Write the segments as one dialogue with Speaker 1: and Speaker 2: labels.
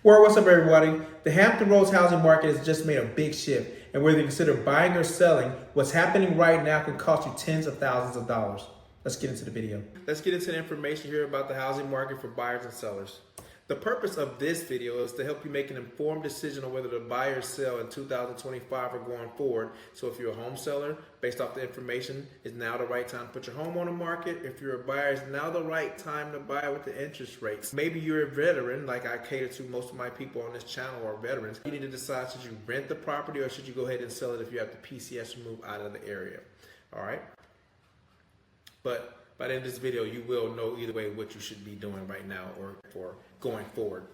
Speaker 1: Well, what's up, everybody? The Hampton Roads housing market has just made a big shift, and whether you consider buying or selling, what's happening right now can cost you tens of thousands of dollars. Let's get into the video. Let's get into the information here about the housing market for buyers and sellers. The purpose of this video is to help you make an informed decision on whether to buy or sell in 2025 or going forward. So if you're a home seller, based off the information, is now the right time to put your home on the market. If you're a buyer, is now the right time to buy with the interest rates. Maybe you're a veteran, like I cater to. Most of my people on this channel are veterans. You need to decide, should you rent the property or should you go ahead and sell it if you have the PCS removed out of the area. All right. But by the end of this video, you will know either way what you should be doing right now or for going forward.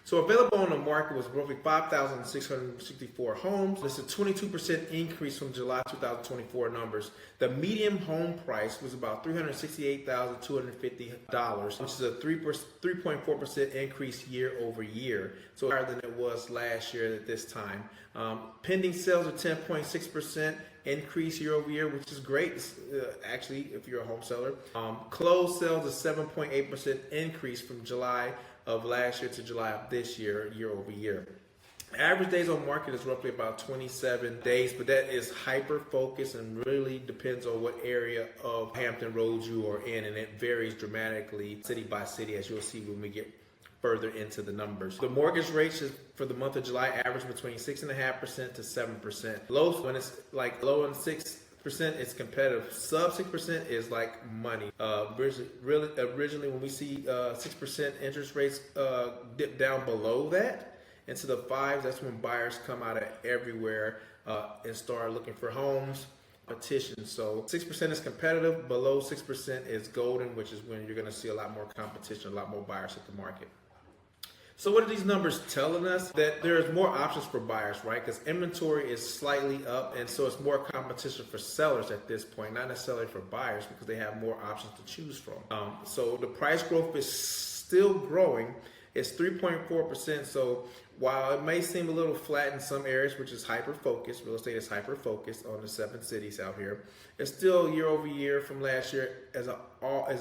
Speaker 1: So available on the market was roughly 5,664 homes. This is a 22% increase from July 2024 numbers. The median home price was about $368,250, which is a 3.4% increase year over year. So higher than it was last year at this time. Pending sales are 10.6% increase year over year, which is great, actually, if you're a home seller. Closed sales is 7.8% increase from July of last year to July of this year, year over year. Average days on market is roughly about 27 days, but that is hyper focused and really depends on what area of Hampton Roads you are in, and it varies dramatically city by city, as you'll see when we get further into the numbers. The mortgage rates for the month of July average between 6.5% to 7%. Low, when it's like low on 6%, it's competitive. Sub 6% is like money. Originally, when we see 6% interest rates dip down below that into the 5s, that's when buyers come out of everywhere and start looking for homes. Competition. So 6% is competitive. Below 6% is golden, which is when you're going to see a lot more competition, a lot more buyers at the market. So what are these numbers telling us? That there's more options for buyers, right? Because inventory is slightly up, and so it's more competition for sellers at this point, not necessarily for buyers, because they have more options to choose from. So the price growth is still growing. It's 3.4%. So while it may seem a little flat in some areas, which is hyper-focused, real estate is hyper-focused on the 7 cities out here, it's still year over year from last year as a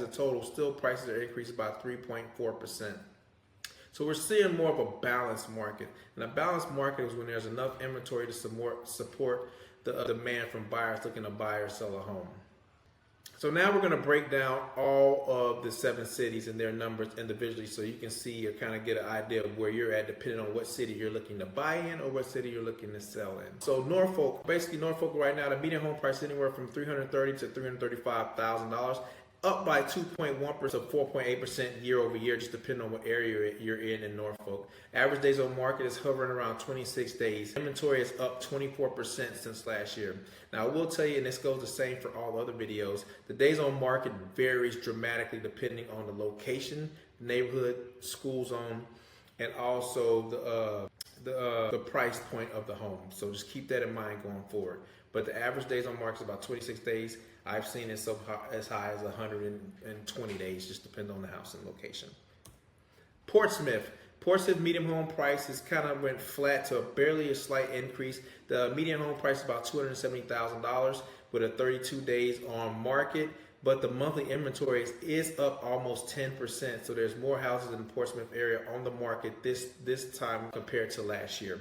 Speaker 1: total, still prices are increased about 3.4%. So we're seeing more of a balanced market. And a balanced market is when there's enough inventory to support the demand from buyers looking to buy or sell a home. So now we're going to break down all of the 7 cities and their numbers individually, so you can see or kind of get an idea of where you're at, depending on what city you're looking to buy in or what city you're looking to sell in. So Norfolk right now, the median home price is anywhere from $330,000 to $335,000. Up by 2.1% to 4.8% year over year, just depending on what area you're in Norfolk. Average days on market is hovering around 26 days. Inventory is up 24% since last year. Now, I will tell you, and this goes the same for all other videos, the days on market varies dramatically depending on the location, neighborhood, school zone, and also the price point of the home. So just keep that in mind going forward. But the average days on market is about 26 days. I've seen it as high as 120 days, just depending on the house and location. Portsmouth median home price is kind of went flat to barely a slight increase. The median home price is about $270,000 with a 32 days on market, but the monthly inventory is up almost 10%. So there's more houses in the Portsmouth area on the market this time compared to last year.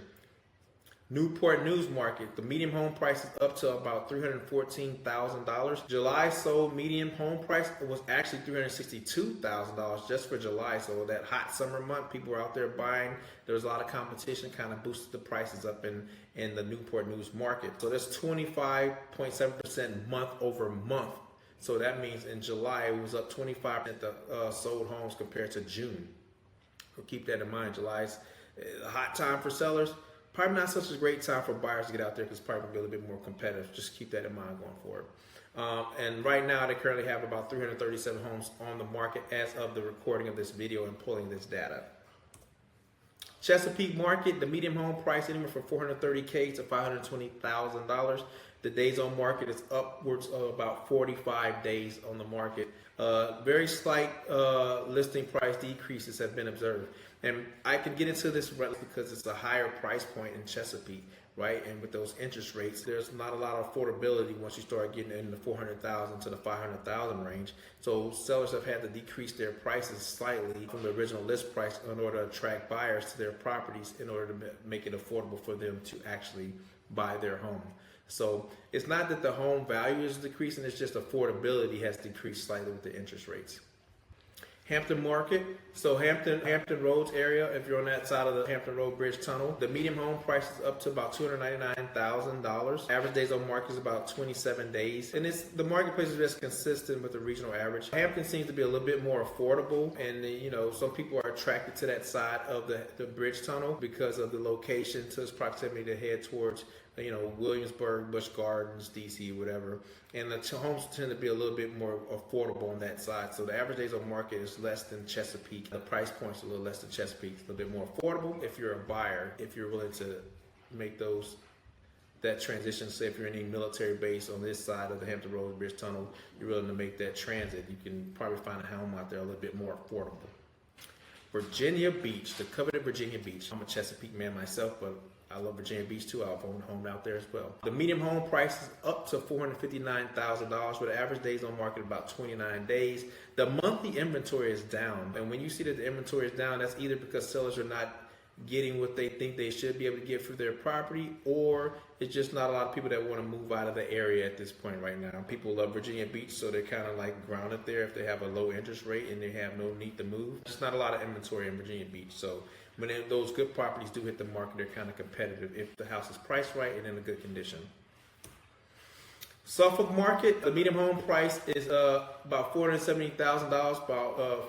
Speaker 1: Newport News market, the median home price is up to about $314,000. July sold median home price was actually $362,000 just for July. So that hot summer month, people were out there buying. There was a lot of competition, kind of boosted the prices up in the Newport News market. So that's 25.7% month over month. So that means in July it was up 25% sold homes compared to June. So keep that in mind. July's a hot time for sellers. Probably not such a great time for buyers to get out there because it's probably going to be a little bit more competitive. Just keep that in mind going forward. And right now, they currently have about 337 homes on the market as of the recording of this video and pulling this data. Chesapeake market, the median home price anywhere from $430,000 to $520,000. The days on market is upwards of about 45 days on the market. Very slight listing price decreases have been observed. And I can get into this because it's a higher price point in Chesapeake, right? And with those interest rates, there's not a lot of affordability once you start getting in the 400,000 to the 500,000 range. So sellers have had to decrease their prices slightly from the original list price in order to attract buyers to their properties in order to make it affordable for them to actually buy their home. So it's not that the home value is decreasing, it's just affordability has decreased slightly with the interest rates. Hampton market, so Hampton Roads area, if you're on that side of the Hampton Road Bridge Tunnel, the medium home price is up to about $299,000. Average days on market is about 27 days. And the marketplace is just consistent with the regional average. Hampton seems to be a little bit more affordable, and some people are attracted to that side of the bridge tunnel because of the location, to its proximity to head towards Williamsburg, Busch Gardens, DC, whatever. And the homes tend to be a little bit more affordable on that side. So the average days on market is less than Chesapeake. The price point's a little less than Chesapeake. It's a little bit more affordable if you're a buyer, if you're willing to make that transition. Say if you're in a military base on this side of the Hampton Roads Bridge Tunnel, you're willing to make that transit, you can probably find a home out there a little bit more affordable. Virginia Beach, the coveted Virginia Beach. I'm a Chesapeake man myself, but I love Virginia Beach too. I've owned a home out there as well. The medium home price is up to $459,000 with average days on market about 29 days. The monthly inventory is down. And when you see that the inventory is down, that's either because sellers are not getting what they think they should be able to get for their property, or it's just not a lot of people that want to move out of the area at this point right now. People love Virginia Beach, so they're kind of like grounded there if they have a low interest rate and they have no need to move. There's not a lot of inventory in Virginia Beach, so when those good properties do hit the market, they're kind of competitive if the house is priced right and in a good condition. Suffolk market, the medium home price is about $470,000,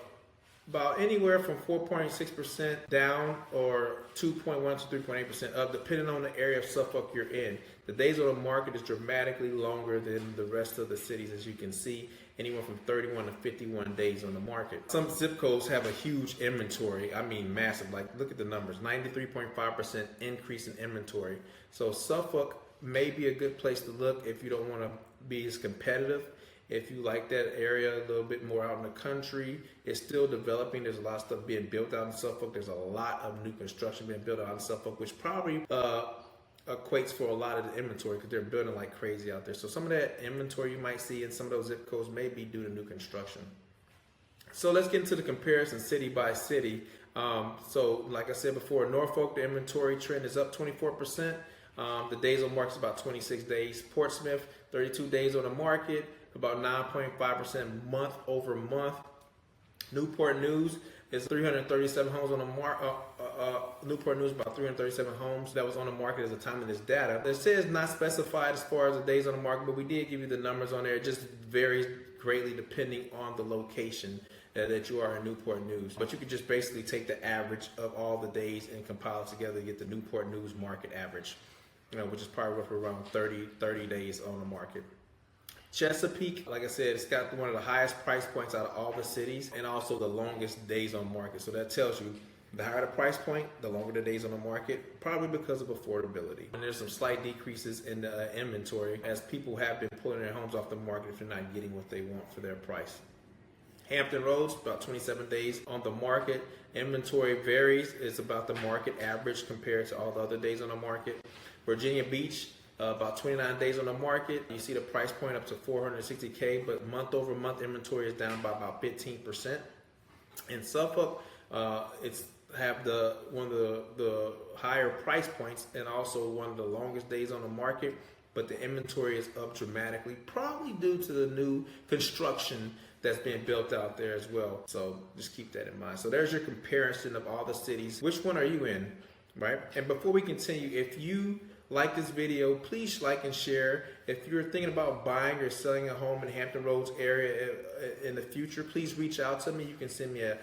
Speaker 1: about anywhere from 4.6% down or 2.1 to 3.8% up, depending on the area of Suffolk you're in. The days on the market is dramatically longer than the rest of the cities, as you can see, anywhere from 31 to 51 days on the market. Some zip codes have a huge inventory. I mean, massive. Like, look at the numbers, 93.5% increase in inventory. So Suffolk may be a good place to look if you don't want to be as competitive. If you like that area a little bit more out in the country, it's still developing. There's a lot of stuff being built out in Suffolk. There's a lot of new construction being built out in Suffolk, which probably equates for a lot of the inventory because they're building like crazy out there. So some of that inventory you might see in some of those zip codes may be due to new construction. So let's get into the comparison city by city. So like I said before, Norfolk, the inventory trend is up 24%. The days on market is about 26 days. Portsmouth, 32 days on the market, about 9.5% month over month. Newport News is 337 homes on the market. Newport News about 337 homes that was on the market at the time of this data. It says not specified as far as the days on the market, but we did give you the numbers on there. It just varies greatly depending on the location that you are in Newport News. But you could just basically take the average of all the days and compile it together to get the Newport News market average, which is probably roughly around 30 days on the market. Chesapeake, like I said, it's got one of the highest price points out of all the cities and also the longest days on market. So that tells you the higher the price point, the longer the days on the market, probably because of affordability. And there's some slight decreases in the inventory as people have been pulling their homes off the market if they're not getting what they want for their price. Hampton Roads, about 27 days on the market. Inventory varies. It's about the market average compared to all the other days on the market. Virginia Beach, about 29 days on the market. You see the price point up to $460K, but month over month inventory is down by about 15%. In Suffolk, it's have one of the higher price points and also one of the longest days on the market, but the inventory is up dramatically, probably due to the new construction that's being built out there as well. So just keep that in mind. So there's your comparison of all the cities. Which one are you in, right? And before we continue, if you like this video, please like and share. If you're thinking about buying or selling a home in Hampton Roads area in the future, please reach out to me. You can send me an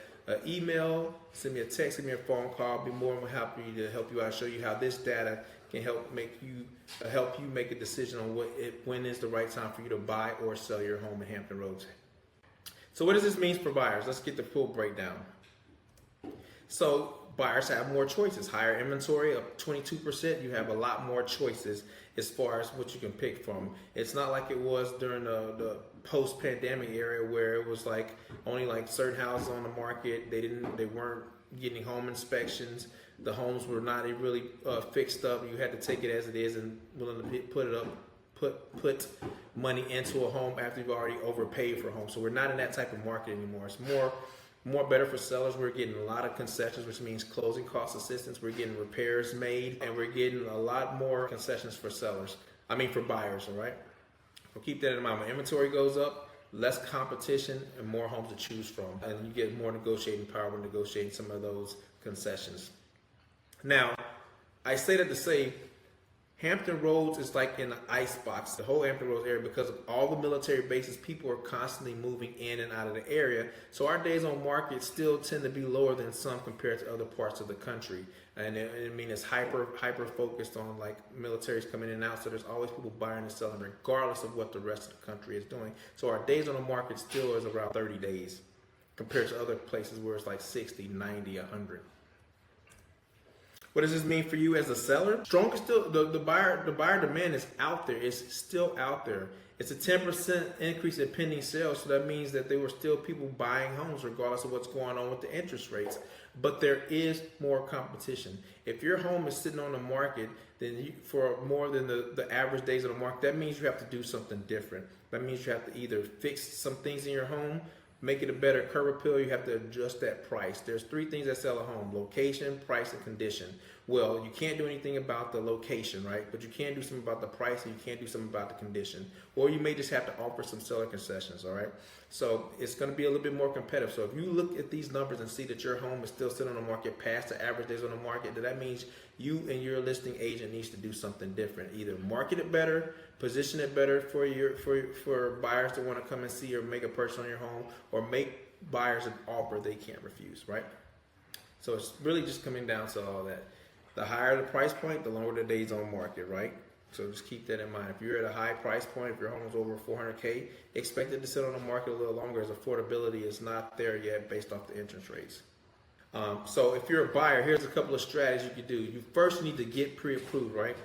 Speaker 1: email, send me a text, send me a phone call. I'll be more than happy to help you out, show you how this data can help you make a decision on when is the right time for you to buy or sell your home in Hampton Roads. So what does this mean for buyers? Let's get the full breakdown. So buyers have more choices. Higher inventory, up 22%. You have a lot more choices as far as what you can pick from. It's not like it was during the post-pandemic era where it was like only like certain houses on the market. They weren't getting home inspections. The homes were not really fixed up. You had to take it as it is and willing to put money into a home after you've already overpaid for a home. So we're not in that type of market anymore. It's more better for sellers. We're getting a lot of concessions, which means closing cost assistance. We're getting repairs made, and we're getting a lot more concessions for for buyers, all right? So keep that in mind. When inventory goes up, less competition and more homes to choose from. And you get more negotiating power when negotiating some of those concessions. Now, I say that to say, Hampton Roads is like in an ice box, the whole Hampton Roads area, because of all the military bases. People are constantly moving in and out of the area. So our days on market still tend to be lower than some compared to other parts of the country. And it's hyper focused on like militaries coming in and out. So there's always people buying and selling regardless of what the rest of the country is doing. So our days on the market still is around 30 days compared to other places where it's like 60, 90, 100. What does this mean for you as a seller? Strongest still, the buyer demand is out there. It's still out there. It's a 10% increase in pending sales, so that means that there were still people buying homes regardless of what's going on with the interest rates. But there is more competition. If your home is sitting on the market for more than the average days on the market, that means you have to do something different. That means you have to either fix some things in your home, make it a better curb appeal. You have to adjust that price. There's three things that sell a home: location, price, and condition. Well, you can't do anything about the location, right? But you can do something about the price, and you can't do something about the condition. Or you may just have to offer some seller concessions, all right? So it's going to be a little bit more competitive. So if you look at these numbers and see that your home is still sitting on the market past the average days on the market, then that means you and your listing agent needs to do something different. Either market it better, position it better for buyers to want to come and see or make a purchase on your home, or make buyers an offer they can't refuse, right? So it's really just coming down to all that. The higher the price point, the longer the days on market, right? So just keep that in mind. If you're at a high price point, if your home is over $400K, expect it to sit on the market a little longer, as affordability is not there yet based off the interest rates. So if you're a buyer, here's a couple of strategies you can do. You first need to get pre-approved, right?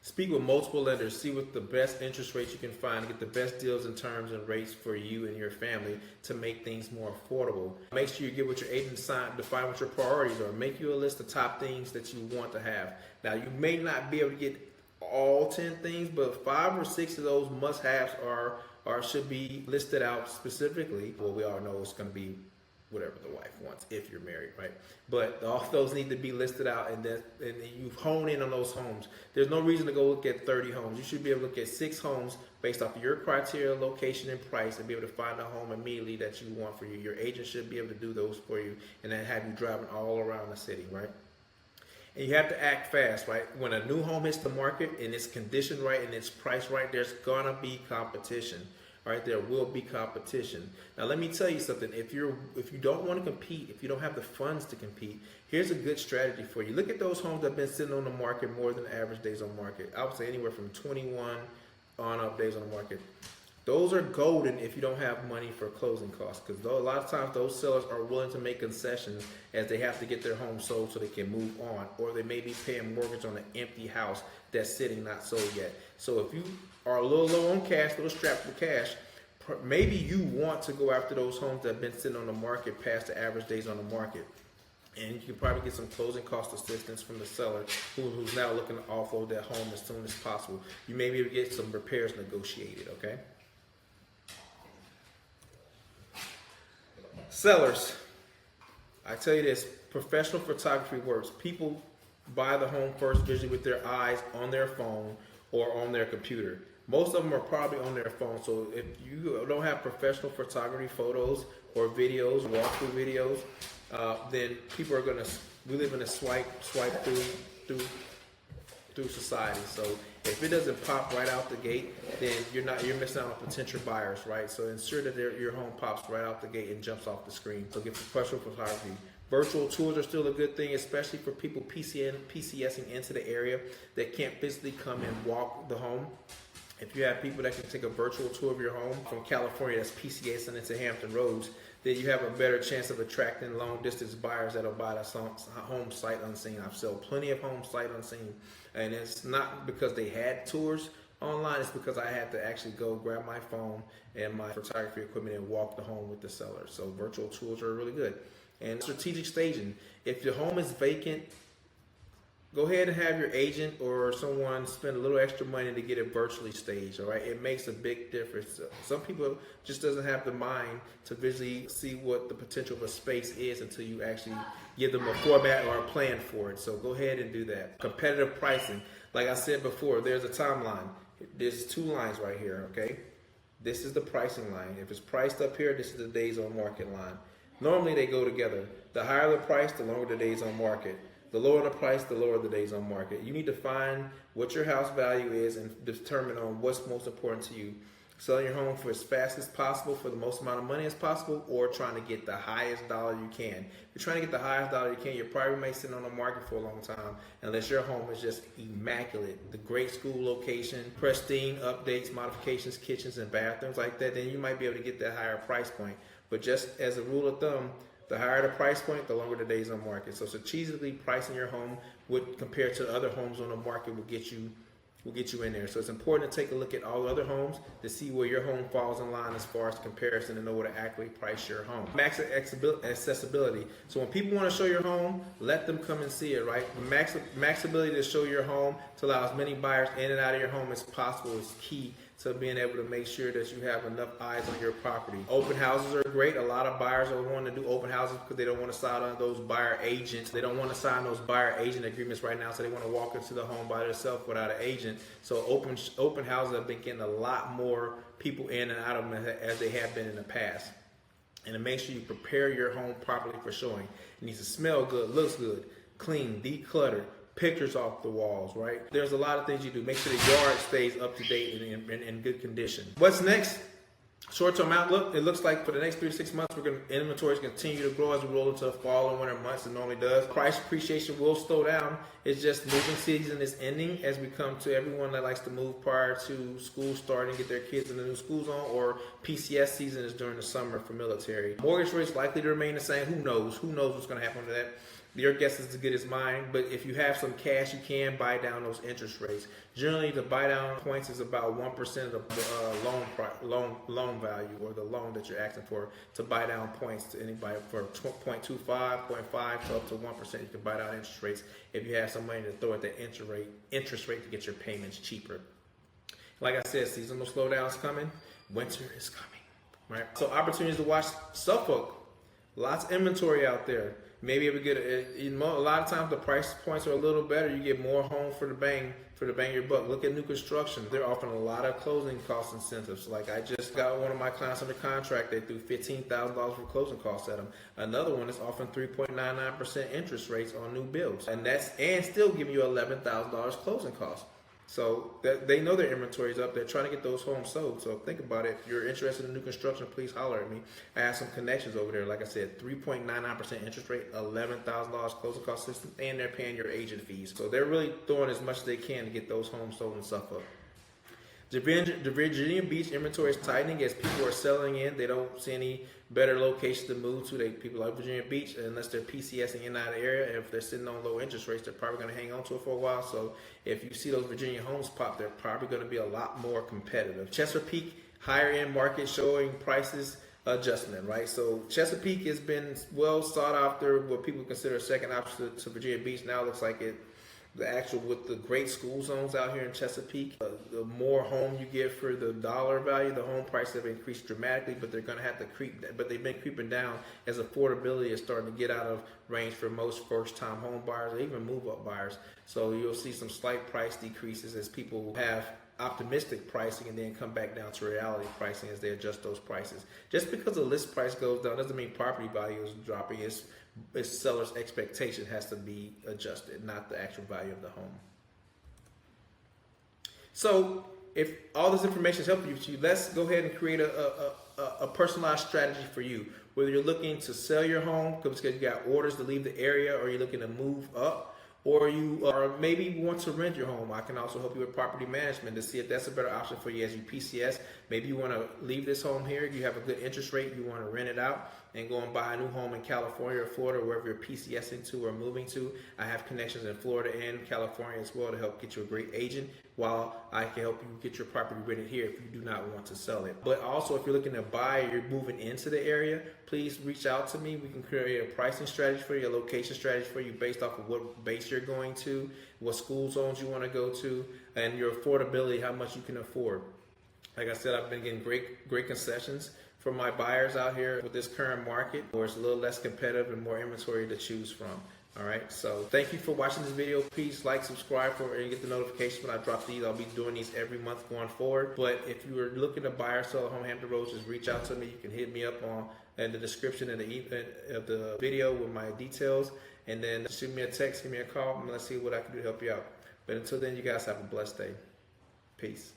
Speaker 1: Speak with multiple lenders, see what the best interest rates you can find, get the best deals and terms and rates for you and your family to make things more affordable. Make sure you get with your agent define what your priorities are. Make you a list of top things that you want to have. Now, you may not be able to get all 10 things, but 5 or 6 of those must-haves should be listed out specifically. Well, we all know it's going to be whatever the wife wants if you're married, right? But all those need to be listed out, and you hone in on those homes. There's no reason to go look at 30 homes. You should be able to look at 6 homes based off of your criteria, location, and price, and be able to find a home immediately that you want for you. Your agent should be able to do those for you, and then have you driving all around the city, right? And you have to act fast, right? When a new home hits the market and it's conditioned right and it's priced right, there's gonna be competition. All right, there will be competition. Now, let me tell you something. If you don't want to compete, if you don't have the funds to compete, here's a good strategy for you. Look at those homes that have been sitting on the market more than average days on market. I would say anywhere from 21 on up days on the market. Those are golden if you don't have money for closing costs, because a lot of times those sellers are willing to make concessions as they have to get their home sold so they can move on, or they may be paying mortgage on an empty house that's sitting not sold yet. So if you are a little low on cash, a little strapped for cash, maybe you want to go after those homes that have been sitting on the market past the average days on the market. And you can probably get some closing cost assistance from the seller who's now looking to offload that home as soon as possible. You may be able to get some repairs negotiated, okay? Sellers, I tell you this, professional photography works. People buy the home first visually with their eyes on their phone or on their computer. Most of them are probably on their phone. So if you don't have professional photography photos or videos, walkthrough videos, then people are we live in a swipe through society. So if it doesn't pop right out the gate, then you're missing out on potential buyers, right? So ensure that your home pops right out the gate and jumps off the screen. So get professional photography. Virtual tours are still a good thing, especially for people PCSing into the area that can't physically come and walk the home. If you have people that can take a virtual tour of your home from California that's PCSing into Hampton Roads, then you have a better chance of attracting long distance buyers that'll buy the home sight unseen. I've sold plenty of homes sight unseen, and it's not because they had tours online, it's because I had to actually go grab my phone and my photography equipment and walk the home with the seller. So virtual tours are really good. And strategic staging. If your home is vacant, go ahead and have your agent or someone spend a little extra money to get it virtually staged, all right? It makes a big difference. Some people just doesn't have the mind to visually see what the potential of a space is until you actually give them a format or a plan for it. So go ahead and do that. Competitive pricing. Like I said before, there's a timeline. There's 2 lines right here, okay? This is the pricing line. If it's priced up here, this is the days on market line. Normally they go together. The higher the price, the longer the days on market. The lower the price, the lower the days on market. You need to find what your house value is and determine on what's most important to you. Selling your home for as fast as possible for the most amount of money as possible, or trying to get the highest dollar you can. If you're trying to get the highest dollar you can, you're probably may sit on the market for a long time unless your home is just immaculate. The great school location, pristine updates, modifications, kitchens and bathrooms like that, then you might be able to get that higher price point. But just as a rule of thumb, the higher the price point, the longer the days on market. So strategically pricing your home compared to other homes on the market will get you in there. So it's important to take a look at all other homes to see where your home falls in line as far as comparison and know where to accurately price your home. Max accessibility. So when people want to show your home, let them come and see it, right? Max ability to show your home to allow as many buyers in and out of your home as possible is key to being able to make sure that you have enough eyes on your property. Open houses are great. A lot of buyers are wanting to do open houses because they don't want to sign on those buyer agents. They don't want to sign those buyer agent agreements right now, so they want to walk into the home by themselves without an agent. So open houses have been getting a lot more people in and out of them as they have been in the past. And to make sure you prepare your home properly for showing. It needs to smell good, looks good, clean, decluttered, pictures off the walls, right? There's a lot of things you do. Make sure the yard stays up to date and in good condition. What's next? Short-term outlook. It looks like for the next 3 to 6 months, inventory is going to continue to grow as we roll into the fall and winter months. It normally does. Price appreciation will slow down. It's just moving season is ending as we come to everyone that likes to move prior to school starting, get their kids in the new school zone, or PCS season is during the summer for military. Mortgage rates likely to remain the same. Who knows? Who knows what's going to happen to that? Your guess is as good as mine, but if you have some cash, you can buy down those interest rates. Generally, the buy down points is about 1% of the loan value, or the loan that you're asking for to buy down points to anybody for 0.25, 0.5 to up to 1%. You can buy down interest rates if you have some money to throw at the interest rate to get your payments cheaper. Like I said, seasonal slowdowns coming. Winter is coming, right? So opportunities to watch Suffolk. Lots of inventory out there. Maybe if we get a lot of times the price points are a little better. You get more home for the bang your buck. Look at new construction. They're offering a lot of closing cost incentives. Like I just got one of my clients under contract. They threw $15,000 for closing costs at them. Another one is offering 3.99% interest rates on new builds, and still giving you $11,000 closing costs. So they know their inventory is up. They're trying to get those homes sold. So think about it. If you're interested in new construction, please holler at me. I have some connections over there. Like I said, 3.99% interest rate, $11,000 closing cost system, and they're paying your agent fees. So they're really throwing as much as they can to get those homes sold in Suffolk. The Virginia Beach inventory is tightening as people are selling in. They don't see any better locations to move to. People like Virginia Beach, unless they're PCSing in that area. If they're sitting on low interest rates, they're probably going to hang on to it for a while. So if you see those Virginia homes pop, they're probably going to be a lot more competitive. Chesapeake, higher end market showing prices adjustment, right? So Chesapeake has been well sought after, what people consider a second option to Virginia Beach. Now it looks like with the great school zones out here in Chesapeake, the more home you get for the dollar value, the home prices have increased dramatically, but they're going to have to but they've been creeping down as affordability is starting to get out of range for most first-time home buyers or even move-up buyers. So you'll see some slight price decreases as people have optimistic pricing and then come back down to reality pricing as they adjust those prices. Just because the list price goes down doesn't mean property value is dropping. It's seller's expectation has to be adjusted, not the actual value of the home. So if all this information is helping you, let's go ahead and create a personalized strategy for you. Whether you're looking to sell your home because you got orders to leave the area, or you're looking to move up, or you maybe want to rent your home. I can also help you with property management to see if that's a better option for you as you PCS. Maybe you want to leave this home here. You have a good interest rate. You want to rent it out. and go and buy a new home in California or Florida, wherever you're PCSing to or moving to. I have connections in Florida and California as well to help get you a great agent, while I can help you get your property rented here if you do not want to sell it. But also, if you're looking to buy or you're moving into the area, please reach out to me. We can create a pricing strategy for you, a location strategy for you based off of what base you're going to, what school zones you want to go to, and your affordability, how much you can afford. Like I said, I've been getting great concessions from my buyers out here with this current market, where it's a little less competitive and more inventory to choose from. All right, so thank you for watching this video. Please like, subscribe and get the notification when I drop these. I'll be doing these every month going forward. But if you are looking to buy or sell a home Hampton Roads, just reach out to me. You can hit me up in the description of the video with my details, and then shoot me a text, give me a call, and let's see what I can do to help you out. But until then, you guys have a blessed day. Peace.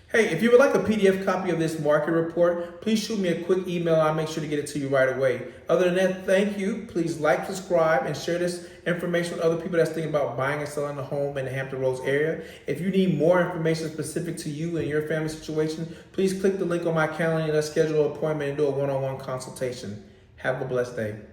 Speaker 1: Hey, if you would like a PDF copy of this market report, please shoot me a quick email. I'll make sure to get it to you right away. Other than that, thank you. Please like, subscribe, and share this information with other people that's thinking about buying and selling a home in the Hampton Roads area. If you need more information specific to you and your family situation, please click the link on my calendar and let's schedule an appointment and do a one-on-one consultation. Have a blessed day.